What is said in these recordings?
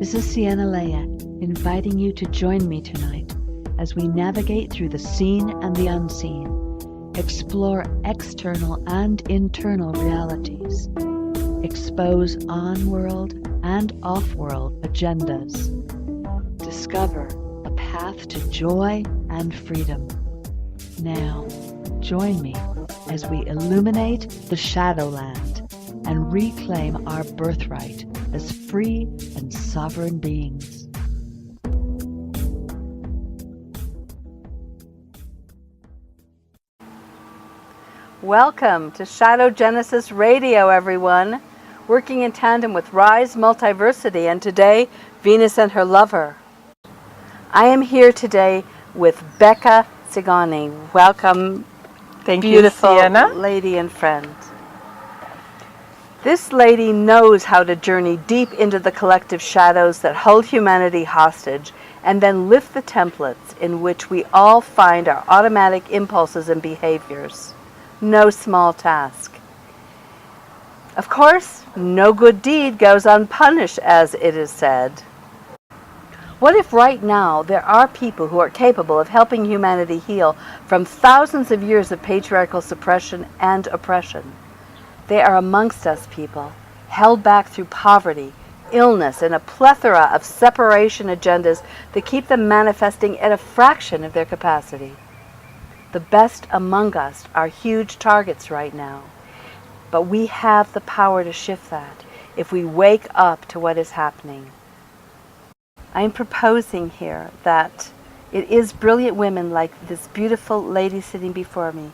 This is Sienna Lea, inviting you to join me tonight as we navigate through the seen and the unseen, explore external and internal realities, expose on-world and off-world agendas, discover a path to joy and freedom. Now, join me as we illuminate the Shadowland and reclaim our birthright as free and sovereign beings. Welcome to Shadow Genesis Radio, everyone. Working in tandem with Rise Multiversity, and today, Venus and her lover. I am here today with Becca Tzigany. Welcome, Thank beautiful you, Sienna. lady and friend. This lady knows how to journey deep into the collective shadows that hold humanity hostage and then lift the templates in which we all find our automatic impulses and behaviors. No small task. Of course, no good deed goes unpunished, as it is said. What if right now there are people who are capable of helping humanity heal from thousands of years of patriarchal suppression and oppression? They are amongst us, people, held back through poverty, illness, and a plethora of separation agendas that keep them manifesting at a fraction of their capacity. The best among us are huge targets right now, but we have the power to shift that if we wake up to what is happening. I am proposing here that it is brilliant women like this beautiful lady sitting before me,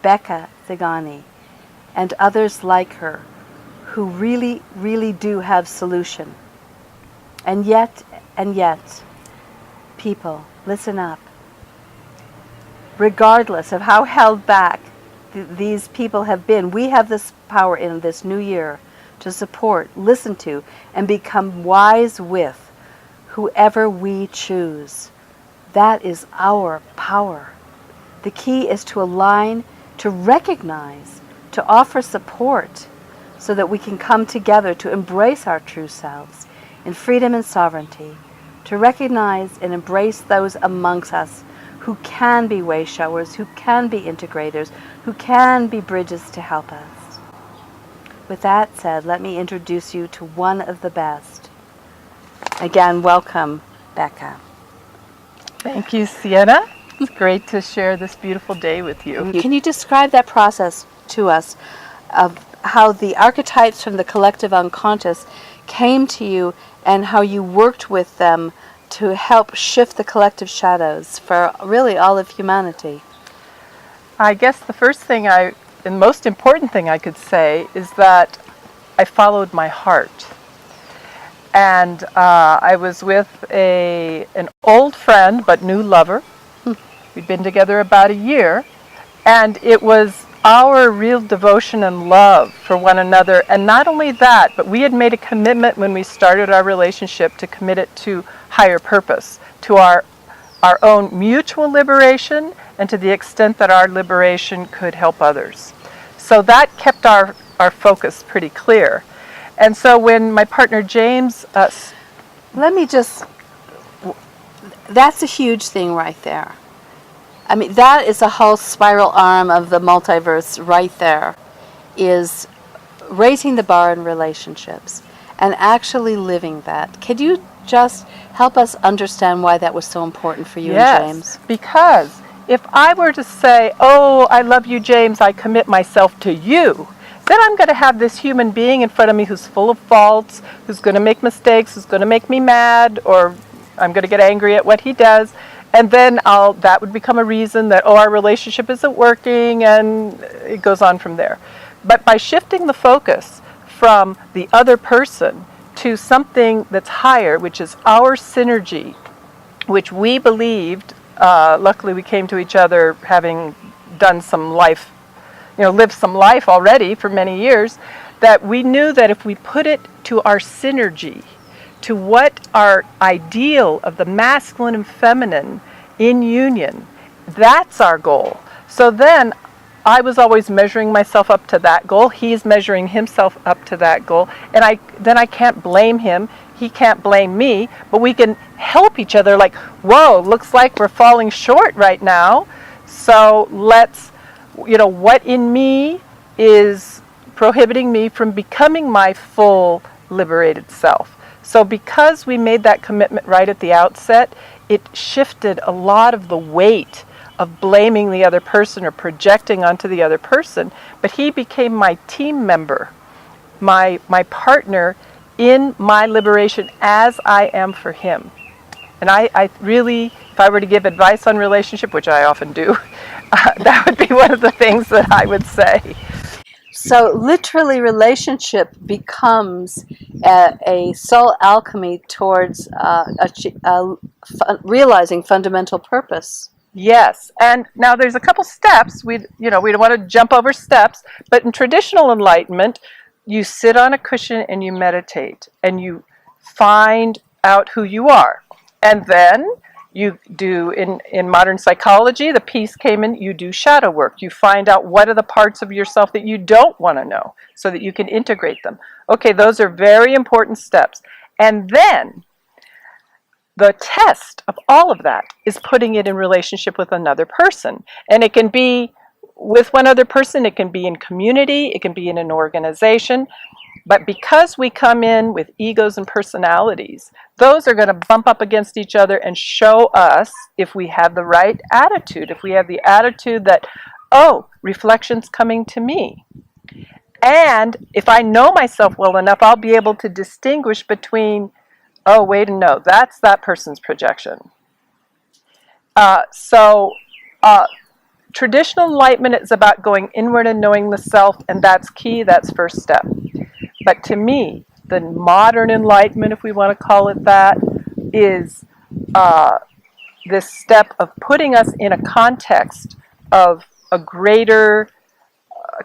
Becca Tzigany, and others like her, who really, really do have solution. And yet, people, listen up. Regardless of how held back these people have been, we have this power in this new year to support, listen to, and become wise with whoever we choose. That is our power. The key is to align, to recognize, to offer support so that we can come together to embrace our true selves in freedom and sovereignty, to recognize and embrace those amongst us who can be way showers, who can be integrators, who can be bridges to help us. With that said, let me introduce you to one of the best. Again, welcome, Becca. Thank you, Sienna. It's great to share this beautiful day with you. Can you describe that process to us of how the archetypes from the collective unconscious came to you and how you worked with them to help shift the collective shadows for really all of humanity? I guess the first thing and most important thing I could say is that I followed my heart. And I was with an old friend but new lover. We'd been together about a year, and it was our real devotion and love for one another. And not only that, but we had made a commitment when we started our relationship to commit it to higher purpose, to our own mutual liberation, and to the extent that our liberation could help others. So that kept our focus pretty clear. And so when my partner James... that's a huge thing right there. I mean, that is a whole spiral arm of the multiverse right there, is raising the bar in relationships and actually living that. Could you just help us understand why that was so important for you and James? Yes, because if I were to say, oh, I love you, James, I commit myself to you, then I'm going to have this human being in front of me who's full of faults, who's going to make mistakes, who's going to make me mad, or I'm going to get angry at what he does. And then that would become a reason that, our relationship isn't working, and it goes on from there. But by shifting the focus from the other person to something that's higher, which is our synergy, which we believed, luckily we came to each other having done some life, lived some life already for many years, that we knew that if we put it to our synergy, to what our ideal of the masculine and feminine in union, that's our goal. So then I was always measuring myself up to that goal. He's measuring himself up to that goal. And then I can't blame him. he can't blame me, but we can help each other. Like, whoa, looks like we're falling short right now. So let's, what in me is prohibiting me from becoming my full liberated self. So because we made that commitment right at the outset, it shifted a lot of the weight of blaming the other person or projecting onto the other person. But he became my team member, my partner in my liberation as I am for him. And I really, if I were to give advice on relationship, which I often do, that would be one of the things that I would say. So literally relationship becomes a soul alchemy towards realizing fundamental purpose. Yes, and now there's a couple steps. We don't want to jump over steps, but in traditional enlightenment, you sit on a cushion and you meditate and you find out who you are. And then you do, in modern psychology, the piece came in, you do shadow work. You find out what are the parts of yourself that you don't want to know so that you can integrate them. Okay, those are very important steps. And then the test of all of that is putting it in relationship with another person. And it can be with one other person, it can be in community, it can be in an organization. But because we come in with egos and personalities, those are going to bump up against each other and show us if we have the right attitude, if we have the attitude that, oh, reflection's coming to me. And if I know myself well enough, I'll be able to distinguish between, oh, wait, no, that's that person's projection. Traditional enlightenment is about going inward and knowing the self, and that's key, that's first step. But to me, the modern enlightenment, if we want to call it that, is this step of putting us in a context of a greater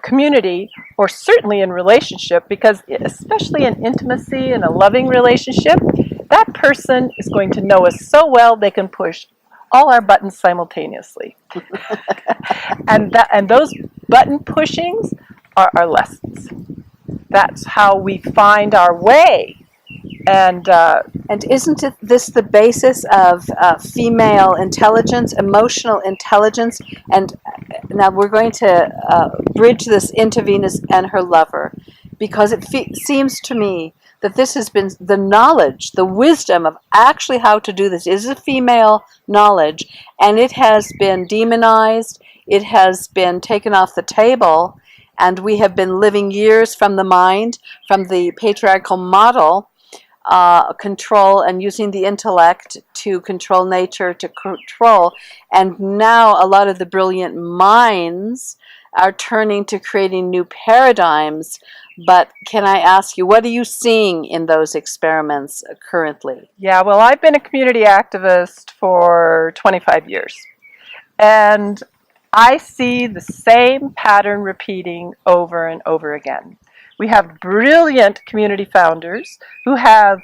community, or certainly in relationship, because especially in intimacy and a loving relationship, that person is going to know us so well they can push all our buttons simultaneously. and those button pushings are our lessons. That's how we find our way. And isn't this the basis of female intelligence, emotional intelligence? And now we're going to bridge this into Venus and her lover, because it seems to me that this has been the knowledge, the wisdom of actually how to do this is a female knowledge, and it has been demonized, it has been taken off the table, and we have been living years from the mind, from the patriarchal model, control and using the intellect to control nature, to control. And now a lot of the brilliant minds are turning to creating new paradigms. But can I ask you, what are you seeing in those experiments currently? Yeah, well, I've been a community activist for 25 years. And I see the same pattern repeating over and over again. We have brilliant community founders who have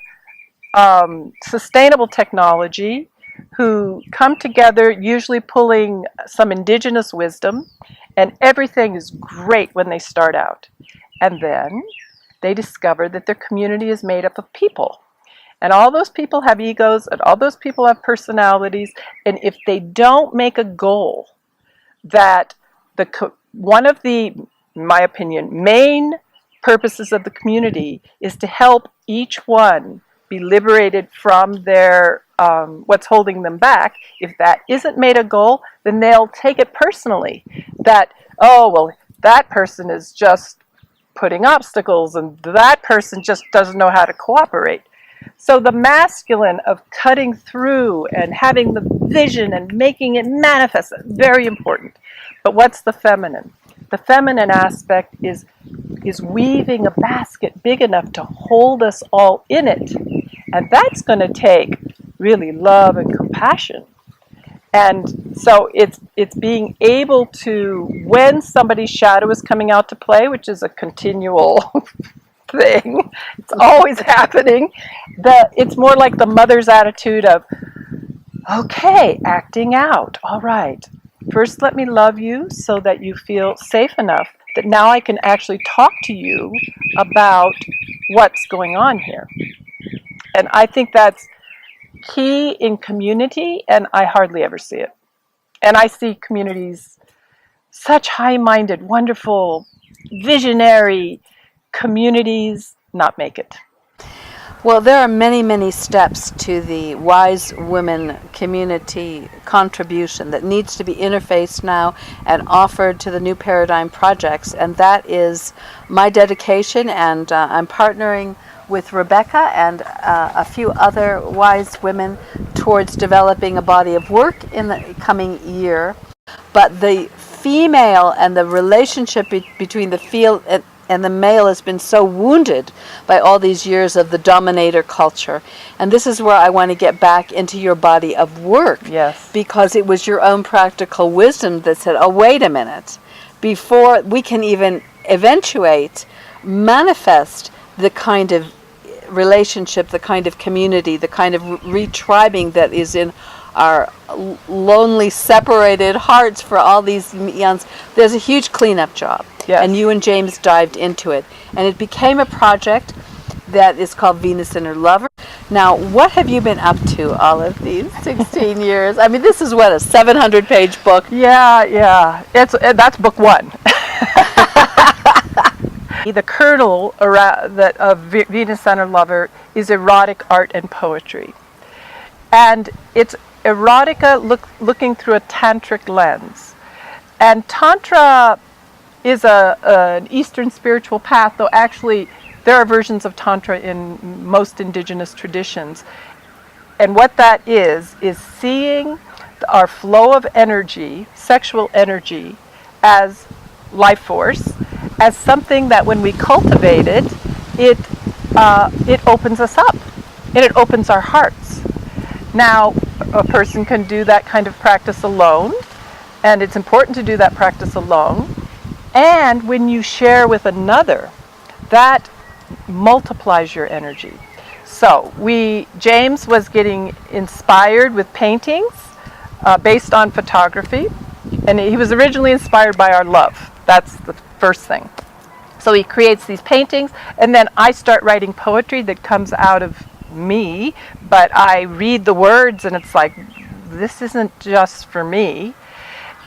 sustainable technology, who come together, usually pulling some indigenous wisdom, and everything is great when they start out. And then they discover that their community is made up of people. And all those people have egos, and all those people have personalities, and if they don't make a goal that one of the, in my opinion, main purposes of the community is to help each one be liberated from their what's holding them back. If that isn't made a goal, then they'll take it personally that, oh, well, that person is just putting obstacles and that person just doesn't know how to cooperate. So the masculine of cutting through and having the vision and making it manifest, very important. But what's the feminine? The feminine aspect is weaving a basket big enough to hold us all in it. And that's going to take really love and compassion. And so it's being able to, when somebody's shadow is coming out to play, which is a continual thing, it's always happening, it's more like the mother's attitude of, okay, acting out, all right. First, let me love you so that you feel safe enough that now I can actually talk to you about what's going on here. And I think that's key in community, and I hardly ever see it. And I see communities, such high-minded, wonderful, visionary communities, not make it. Well, there are many, many steps to the wise women community contribution that needs to be interfaced now and offered to the new paradigm projects, and that is my dedication, and I'm partnering with Rebecca and a few other wise women towards developing a body of work in the coming year. But the female and the relationship between the field and the male has been so wounded by all these years of the dominator culture. And this is where I want to get back into your body of work. Yes. Because it was your own practical wisdom that said, oh, wait a minute. Before we can even eventuate, manifest the kind of relationship, the kind of community, the kind of retribing that is in our lonely, separated hearts for all these eons, there's a huge cleanup job. Yes. And you and James dived into it. And it became a project that is called Venus and Her Lover. Now, what have you been up to all of these 16 years? I mean, this is what, a 700-page book? Yeah. That's book one. The kernel of Venus and Her Lover is erotic art and poetry. And it's erotica looking through a tantric lens. And Tantra is an Eastern spiritual path, though actually there are versions of Tantra in most indigenous traditions. And what that is seeing our flow of energy, sexual energy, as life force, as something that when we cultivate it, it opens us up, and it opens our hearts. Now, a person can do that kind of practice alone, and it's important to do that practice alone. And when you share with another, that multiplies your energy. So James was getting inspired with paintings based on photography, and he was originally inspired by our love. That's the first thing. So he creates these paintings, and then I start writing poetry that comes out of me, but I read the words and it's like, this isn't just for me.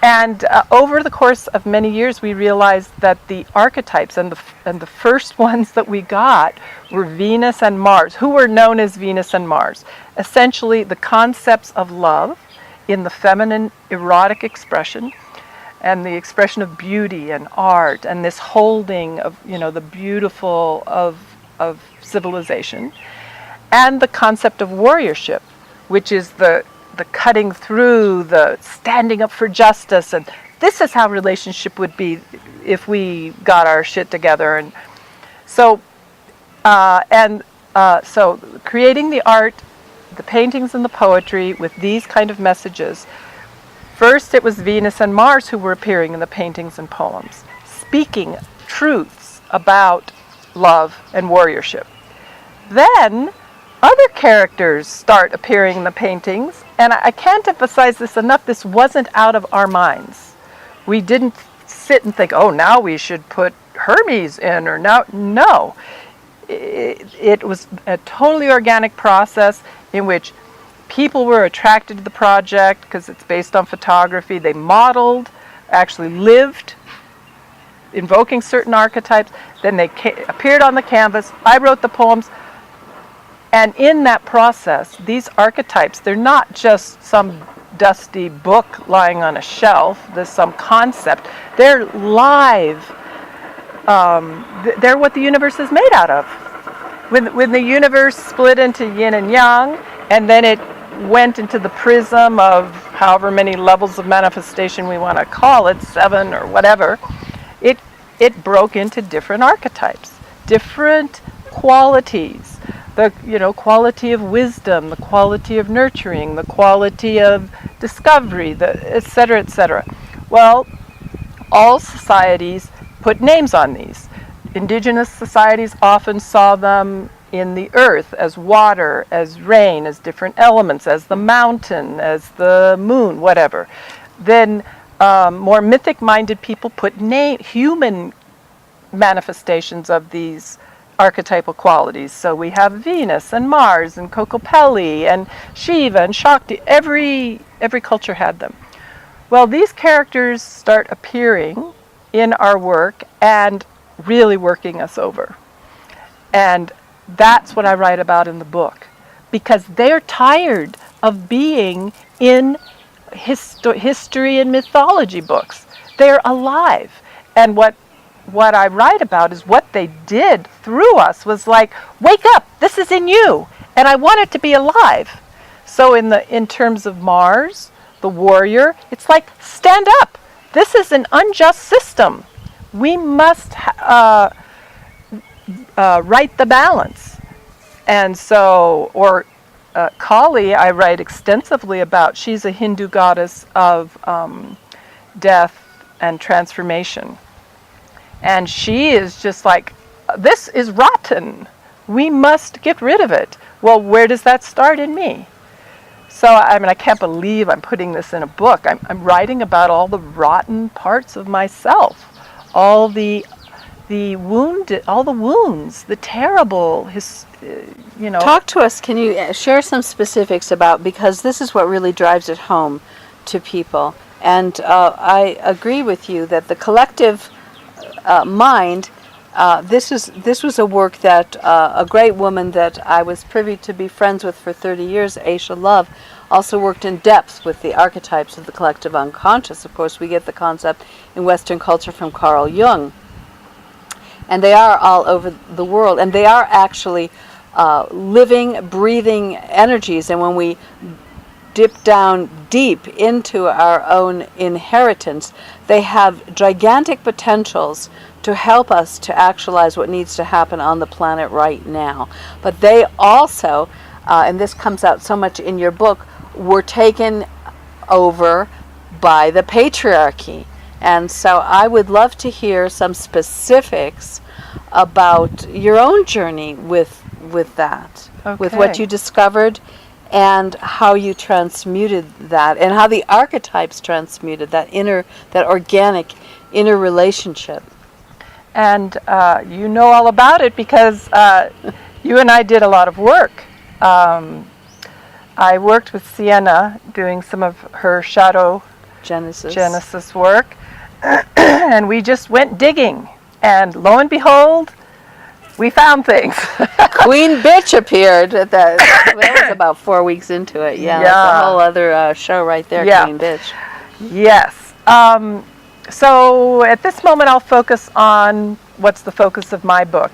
And over the course of many years, we realized that the archetypes and the first ones that we got were Venus and Mars, who were known as Venus and Mars. Essentially, the concepts of love in the feminine erotic expression, and the expression of beauty and art, and this holding of, the beautiful of civilization, and the concept of warriorship, which is the cutting through, the standing up for justice, and this is how relationship would be if we got our shit together. And so creating the art, the paintings and the poetry with these kind of messages. First, it was Venus and Mars who were appearing in the paintings and poems, speaking truths about love and warriorship. Then other characters start appearing in the paintings, and I can't emphasize this enough, this wasn't out of our minds. We didn't sit and think, oh, now we should put Hermes in, or now, no. It was a totally organic process in which people were attracted to the project because it's based on photography. They modeled, actually lived, invoking certain archetypes. Then they appeared on the canvas. I wrote the poems. And in that process, these archetypes, they're not just some dusty book lying on a shelf. There's some concept. They're live. They're what the universe is made out of. When the universe split into yin and yang, and then it went into the prism of however many levels of manifestation we want to call it, 7 or whatever, it broke into different archetypes, different qualities. The quality of wisdom, the quality of nurturing, the quality of discovery, et cetera, et cetera. Well, all societies put names on these. Indigenous societies often saw them in the earth as water, as rain, as different elements, as the mountain, as the moon, whatever. Then more mythic-minded people put human manifestations of these archetypal qualities. So we have Venus and Mars and Kokopelli and Shiva and Shakti. Every culture had them. Well, these characters start appearing in our work and really working us over. And that's what I write about in the book, because they're tired of being in history and mythology books. They're alive. And what I write about is what they did through us was like, wake up, this is in you, and I want it to be alive. So in terms of Mars, the warrior, it's like, stand up. This is an unjust system. We must right the balance. And so, Kali, I write extensively about. She's a Hindu goddess of death and transformation. And she is just like, this is rotten. We must get rid of it. Well, where does that start in me? So, I mean, I can't believe I'm putting this in a book. I'm writing about all the rotten parts of myself, all the wounds, the terrible, Talk to us. Can you share some specifics about, because this is what really drives it home to people. And I agree with you that the collective mind, this was a work that a great woman that I was privy to be friends with for 30 years, Aisha Love, also worked in depth with the archetypes of the collective unconscious. Of course, we get the concept in Western culture from Carl Jung. And they are all over the world. And they are actually living, breathing energies. And when we dip down deep into our own inheritance, they have gigantic potentials to help us to actualize what needs to happen on the planet right now. But they also, and this comes out so much in your book, were taken over by the patriarchy. And so I would love to hear some specifics about your own journey with that, with what you discovered and how you transmuted that, and how the archetypes transmuted that organic inner relationship. And you know all about it because you and I did a lot of work. I worked with Sienna doing some of her shadow Genesis work, and we just went digging, and lo and behold, we found things. Queen Bitch appeared at that was about 4 weeks into it. Yeah. That's a whole other show right there, Queen Bitch. Yes. So at this moment I'll focus on what's the focus of my book,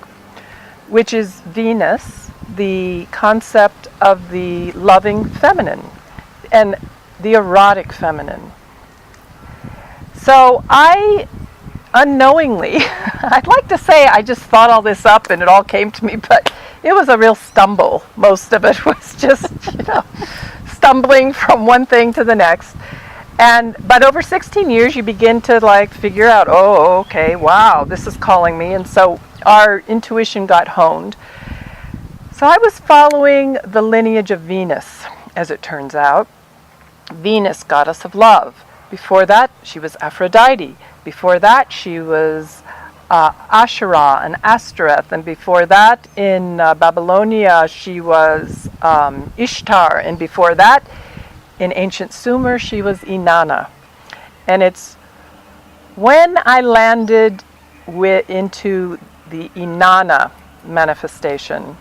which is Venus, the concept of the loving feminine and the erotic feminine. So I unknowingly, I'd like to say I just thought all this up and it all came to me, but it was a real stumble. Most of it was just, stumbling from one thing to the next. But over 16 years, you begin to figure out, oh, okay, wow, this is calling me. And so our intuition got honed. So I was following the lineage of Venus, as it turns out. Venus, goddess of love. Before that, she was Aphrodite. Before that, she was Asherah and Astaroth. And before that, in Babylonia, she was Ishtar. And before that, in ancient Sumer, she was Inanna. And it's when I landed into the Inanna manifestation,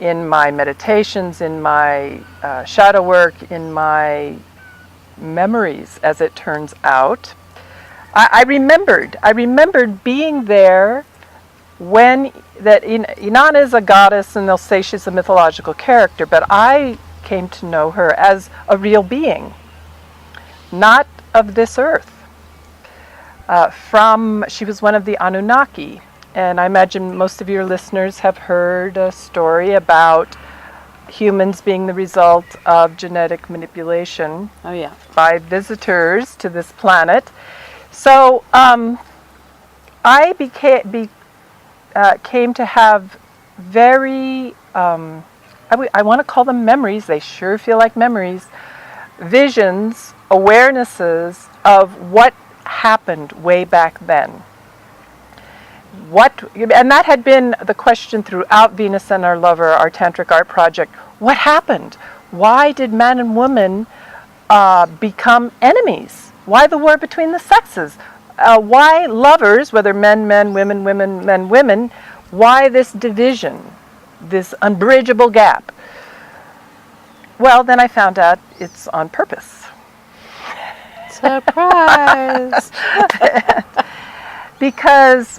in my meditations, in my shadow work, in my memories, as it turns out, I remembered being there when that Inanna is a goddess, and they'll say she's a mythological character, but I came to know her as a real being, not of this earth. She was one of the Anunnaki, and I imagine most of your listeners have heard a story about humans being the result of genetic manipulation by visitors to this planet. So I came to have very, I want to call them memories, they sure feel like memories, visions, awarenesses of what happened way back then. and that had been the question throughout Venus and Our Lover, our tantric art project. What happened? Why did man and woman become enemies? Why the war between the sexes? Why lovers, whether men, men, women, women, men, women, why this division, this unbridgeable gap? Well, then I found out it's on purpose. Surprise! Because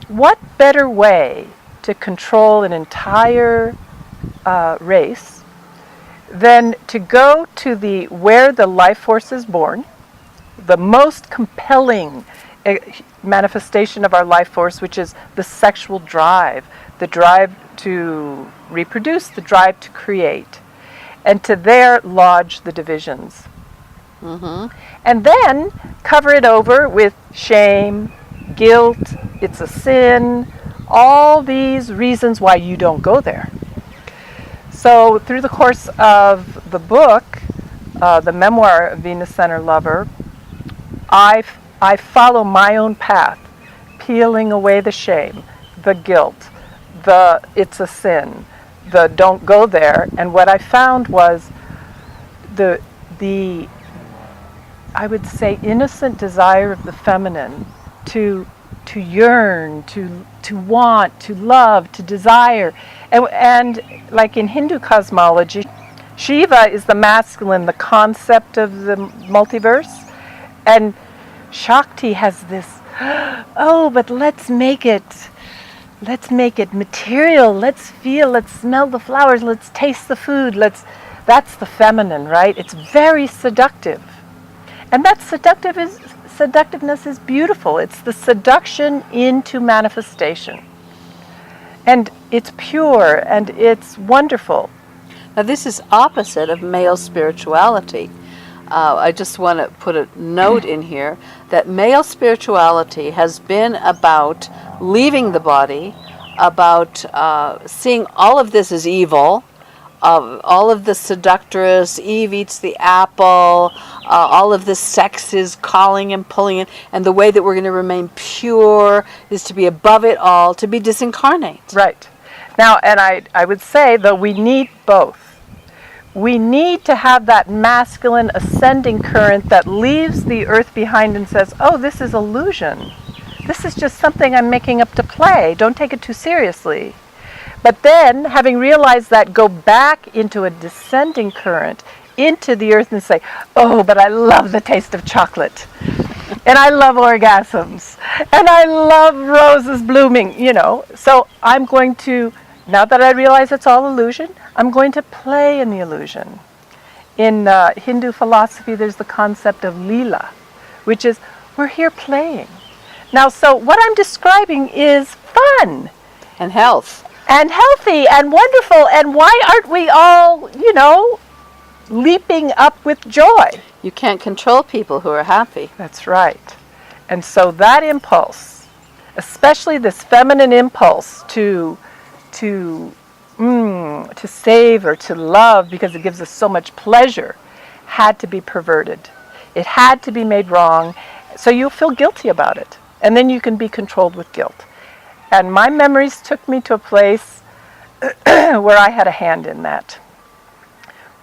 what better way to control an entire race than to go to where the life force is born, the most compelling manifestation of our life force, which is the sexual drive, the drive to reproduce, the drive to create, and to there lodge the divisions. Mm-hmm. And then cover it over with shame, guilt, it's a sin, all these reasons why you don't go there. So through the course of the book, the memoir of Venus and Our Lover, I follow my own path, peeling away the shame, the guilt, the it's a sin, the don't go there. And what I found was the I would say innocent desire of the feminine to yearn, to want, to love, to desire. And like in Hindu cosmology, Shiva is the masculine, the concept of the multiverse. And Shakti has this, oh, but let's make it material, let's feel, let's smell the flowers, let's taste the food, that's the feminine, right? It's very seductive. And that seductiveness is beautiful. It's the seduction into manifestation. And it's pure and it's wonderful. Now this is opposite of male spirituality. I just want to put a note in here that male spirituality has been about leaving the body, about seeing all of this as evil, all of the seductress, Eve eats the apple, all of the sex is calling and pulling it, and the way that we're going to remain pure is to be above it all, to be disincarnate. Right. Now, and I would say, though, we need both. We need to have that masculine ascending current that leaves the earth behind and says, oh, this is illusion. This is just something I'm making up to play. Don't take it too seriously. But then, having realized that, go back into a descending current, into the earth and say, oh, but I love the taste of chocolate. And I love orgasms. And I love roses blooming, So I'm going to, now that I realize it's all illusion, I'm going to play in the illusion. In Hindu philosophy, there's the concept of Leela, which is we're here playing. Now, so what I'm describing is fun. And health. And healthy and wonderful. And why aren't we all, leaping up with joy? You can't control people who are happy. That's right. And so that impulse, especially this feminine impulse to save or to love because it gives us so much pleasure, had to be perverted. It had to be made wrong. So you'll feel guilty about it. And then you can be controlled with guilt. And my memories took me to a place where I had a hand in that.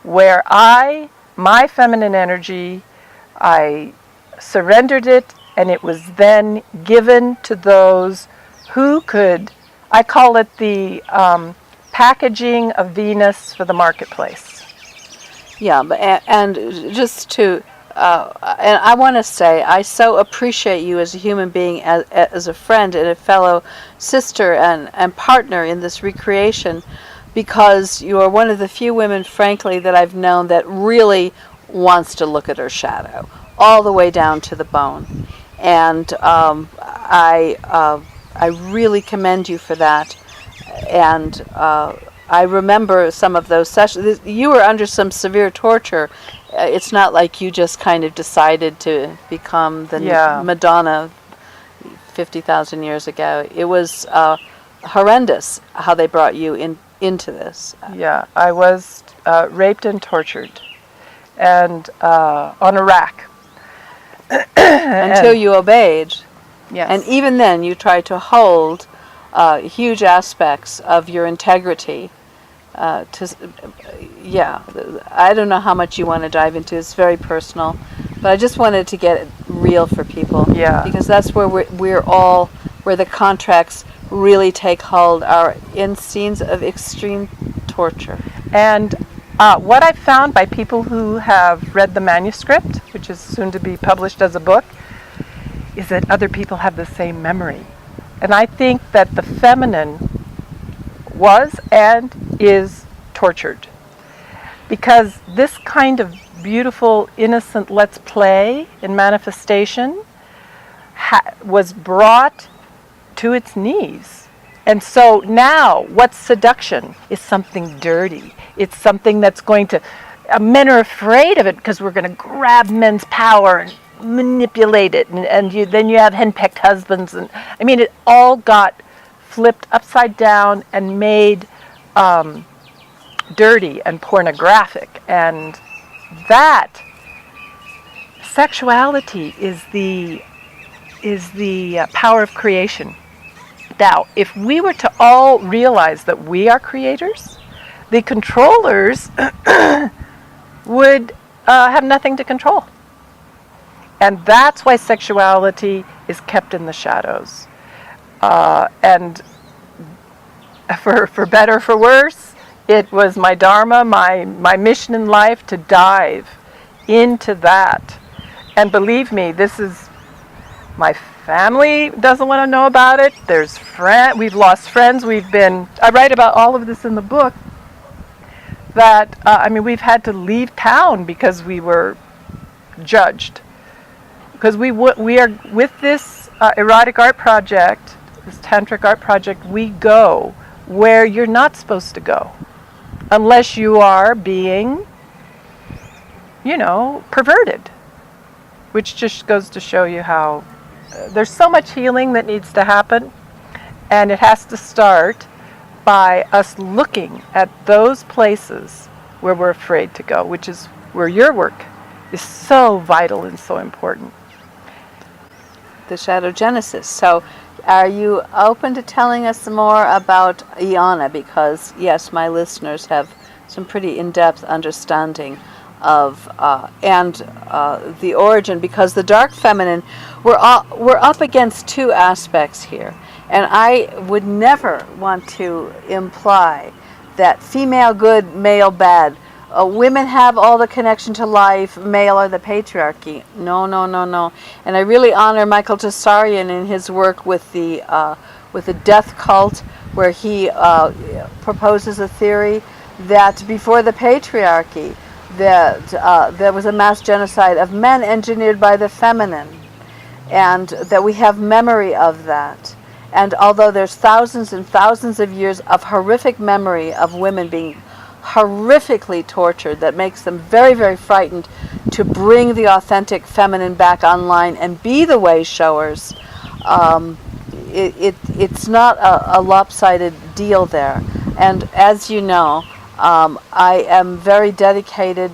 Where my feminine energy, I surrendered it, and it was then given to those who could, I call it the packaging of Venus for the marketplace. Yeah, but and just to, and I want to say, I so appreciate you as a human being, as a friend and a fellow sister and partner in this recreation, because you are one of the few women, frankly, that I've known that really wants to look at her shadow all the way down to the bone. And I really commend you for that. And I remember some of those sessions. You were under some severe torture. It's not like you just kind of decided to become the Madonna 50,000 years ago. It was horrendous how they brought you into this. Yeah, I was raped and tortured, and on a rack. Until you obeyed. Yes. And even then, you try to hold huge aspects of your integrity. I don't know how much you want to dive into. It's very personal, but I just wanted to get it real for people. Yeah. Because that's where where the contracts really take hold, are in scenes of extreme torture. And what I've found by people who have read the manuscript, which is soon to be published as a book, is that other people have the same memory. And I think that the feminine was and is tortured. Because this kind of beautiful, innocent let's play in manifestation was brought to its knees. And so now, what's seduction? Is something dirty. It's something that's going to, men are afraid of it because we're going to grab men's power and manipulate it. And then you have henpecked husbands. And I mean, it all got flipped upside down and made dirty and pornographic. And that sexuality is the power of creation. Now, if we were to all realize that we are creators, the controllers would have nothing to control. And that's why sexuality is kept in the shadows. And for better or for worse, it was my dharma, my mission in life to dive into that. And believe me, this is, my family doesn't want to know about it. There's we've lost friends. I write about all of this in the book, that, we've had to leave town because we were judged. Because we are, with this erotic art project, this tantric art project, we go where you're not supposed to go. Unless you are being, perverted. Which just goes to show you how there's so much healing that needs to happen. And it has to start by us looking at those places where we're afraid to go, which is where your work is so vital and so important. The shadow genesis. So are you open to telling us more about IANNA? Because yes, my listeners have some pretty in-depth understanding of the origin, because the dark feminine, we're up against two aspects here, and I would never want to imply that female good, male bad. Women have all the connection to life, male are the patriarchy. No. And I really honor Michael Tsarian in his work with the death cult, where he proposes a theory that before the patriarchy, that there was a mass genocide of men engineered by the feminine, and that we have memory of that. And although there's thousands and thousands of years of horrific memory of women being horrifically tortured, that makes them very, very frightened to bring the authentic feminine back online and be the way showers, it's not a lopsided deal there. And as you know, I am very dedicated,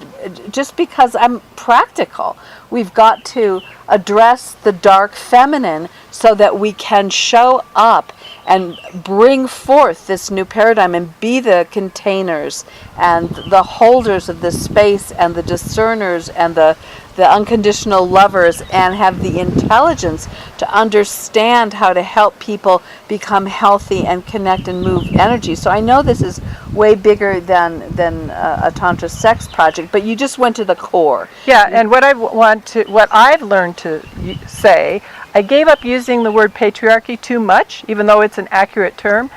just because I'm practical. We've got to address the dark feminine so that we can show up and bring forth this new paradigm and be the containers and the holders of this space and the discerners and the unconditional lovers, and have the intelligence to understand how to help people become healthy and connect and move energy. So I know this is way bigger than a Tantra sex project, but you just went to the core. Yeah, and what I've learned to say, I gave up using the word patriarchy too much, even though it's an accurate term.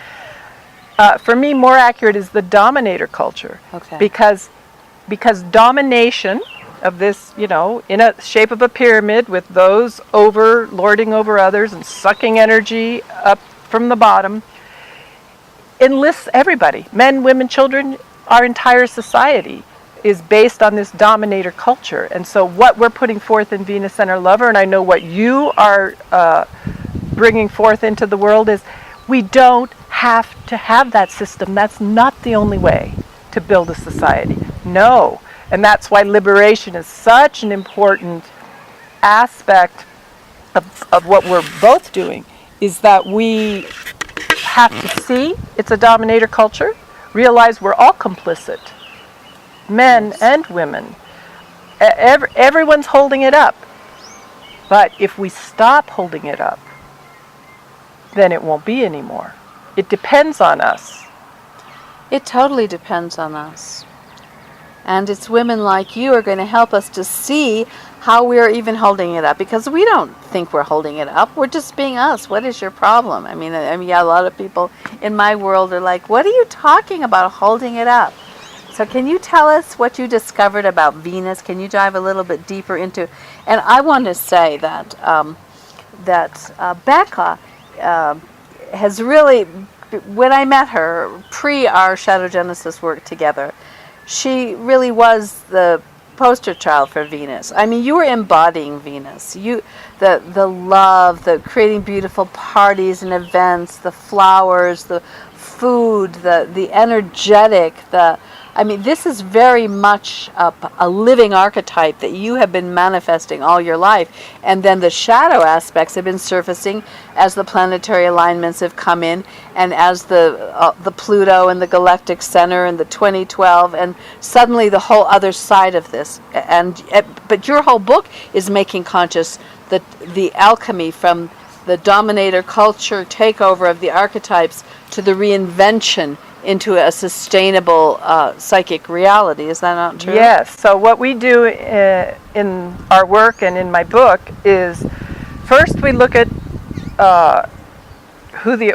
For me, more accurate is the dominator culture. Okay. Because domination of this, in a shape of a pyramid, with those lording over others and sucking energy up from the bottom, enlists everybody. Men, women, children, our entire society is based on this dominator culture. And so what we're putting forth in Venus and Our Lover, and I know what you are bringing forth into the world, is we don't have to have that system. That's not the only way to build a society. No. And that's why liberation is such an important aspect of what we're both doing is that we have to see it's a dominator culture, realize we're all complicit, men and women. Everyone's holding it up. But if we stop holding it up, then it won't be anymore. It depends on us. It totally depends on us. And it's women like you are going to help us to see how we're even holding it up, because we don't think we're holding it up. We're just being us. What is your problem? I mean, yeah, a lot of people in my world are like, what are you talking about holding it up? So can you tell us what you discovered about Venus? Can you dive a little bit deeper into? And I want to say that Becca has really, when I met her pre our Shadow Genesis work together, she really was the poster child for Venus. I mean, you were embodying Venus. The love, the creating beautiful parties and events, the flowers, the food, the energetic, I mean, this is very much a living archetype that you have been manifesting all your life. And then the shadow aspects have been surfacing as the planetary alignments have come in, and as the Pluto and the galactic center and the 2012, and suddenly the whole other side of this. But your whole book is making conscious the alchemy from the dominator culture takeover of the archetypes to the reinvention into a sustainable psychic reality. Is that not true? Yes. So what we do in our work and in my book is, first we look at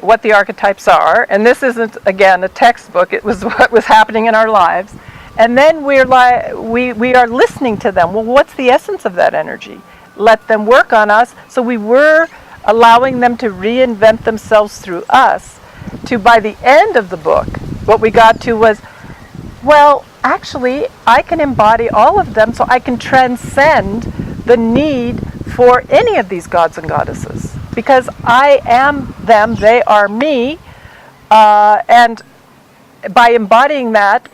what the archetypes are, and this isn't, again, a textbook. It was what was happening in our lives, and then we are listening to them. Well, what's the essence of that energy? Let them work on us. So we were allowing them to reinvent themselves through us. To, by the end of the book, what we got to was, well, actually, I can embody all of them, so I can transcend the need for any of these gods and goddesses, because I am them, they are me, and by embodying that,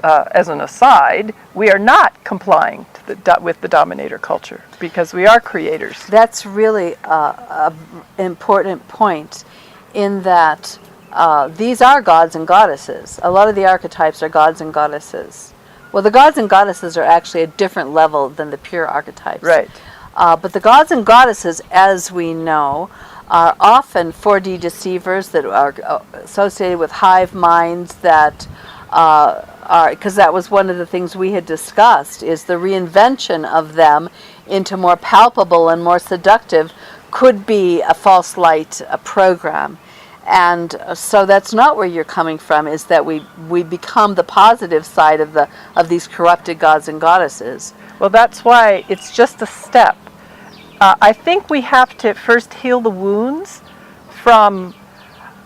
as an aside, we are not complying to with the dominator culture, because we are creators. That's really an important point, in that these are gods and goddesses. A lot of the archetypes are gods and goddesses. Well, the gods and goddesses are actually a different level than the pure archetypes. Right. But the gods and goddesses, as we know, are often 4D deceivers that are associated with hive minds that are, because that was one of the things we had discussed, is the reinvention of them into more palpable and more seductive could be a false light program. And so that's not where you're coming from, is that we become the positive side of these corrupted gods and goddesses. Well, that's why it's just a step. I think we have to first heal the wounds from,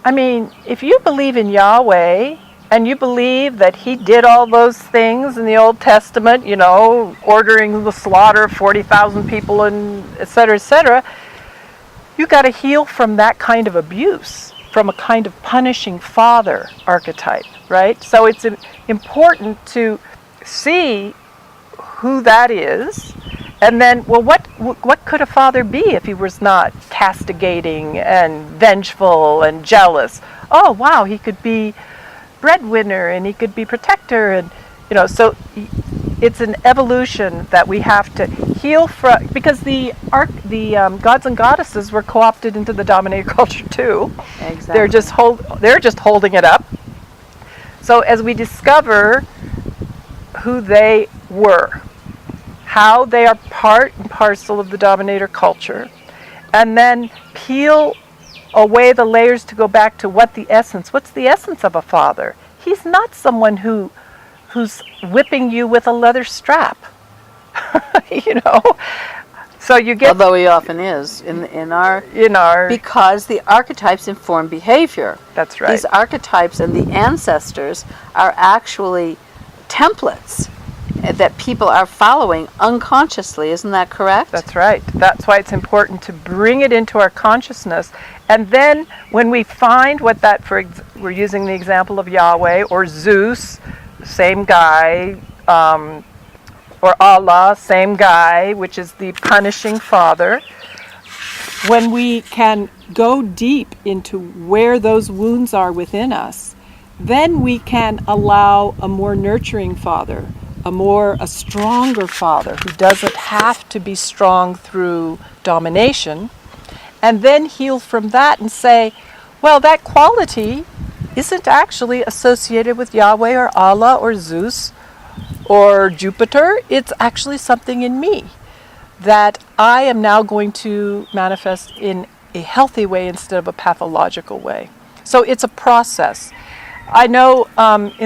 I mean, if you believe in Yahweh and you believe that he did all those things in the Old Testament, you know, ordering the slaughter of 40,000 people and et cetera, you got to heal from that kind of abuse, from a kind of punishing father archetype, right? So it's important to see who that is, and then, well, what could a father be if he was not castigating and vengeful and jealous? Oh, wow, he could be breadwinner and he could be protector, and you know, so it's an evolution that we have to heal from, because the gods and goddesses were co-opted into the dominator culture too. Exactly. They're just holding it up. So as we discover who they were, how they are part and parcel of the dominator culture, and then peel away the layers to go back to what's the essence of a father. He's not someone who's whipping you with a leather strap. You know, so you get, although he often is in our because the archetypes inform behavior. That's right. These archetypes and the ancestors are actually templates that people are following unconsciously. Isn't that correct? That's right. That's why it's important to bring it into our consciousness. And then when we find what that, we're using the example of Yahweh or Zeus, same guy, or Allah, same guy, which is the punishing father. when we can go deep into where those wounds are within us, then we can allow a more nurturing father, a stronger father who doesn't have to be strong through domination, and then heal from that and say, well, that quality isn't actually associated with Yahweh or Allah or Zeus or Jupiter. It's actually something in me that I am now going to manifest in a healthy way instead of a pathological way. So it's a process. I know in